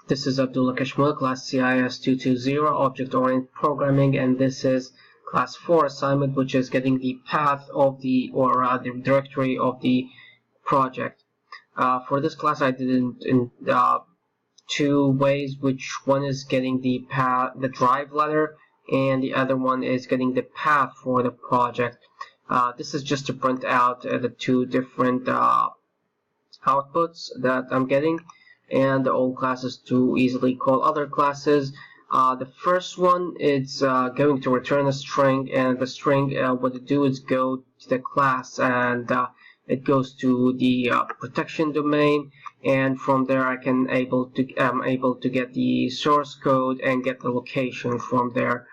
This is Abdullah Kashmir, Class CIS 220, Object-Oriented Programming, and this is Class 4 assignment, which is getting the path of the directory of the project. For this class, I did it in two ways. Which one is getting the path, the drive letter, and the other one is getting the path for the project. This is just to print out the two different outputs that I'm getting, and the old classes to easily call other classes. The first one is going to return a string, and the string, what it do is go to the class, and it goes to the protection domain, and from there I'm able to get the source code and get the location from there.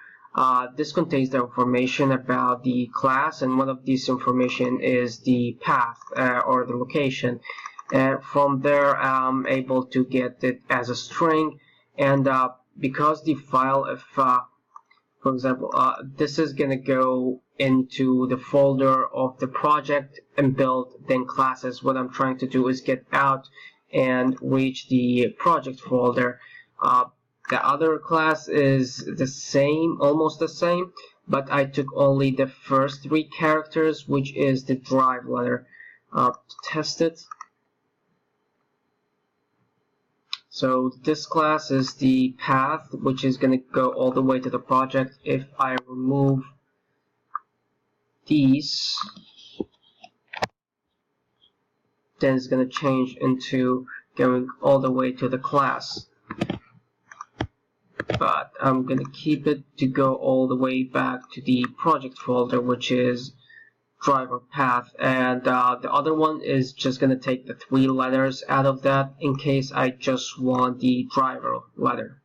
This contains the information about the class, and one of these information is the path or the location. And from there I'm able to get it as a string, and because the file, if for example this is gonna go into the folder of the project and build then classes, what I'm trying to do is get out and reach the project folder. The other class is the same, almost the same, but I took only the first three characters, which is the drive letter. To test it, so this class is the path, which is going to go all the way to the project. If I remove these, then it's going to change into going all the way to the class. But I'm going to keep it to go all the way back to the project folder, which is driver path, and the other one is just going to take the three letters out of that in case I just want the driver letter.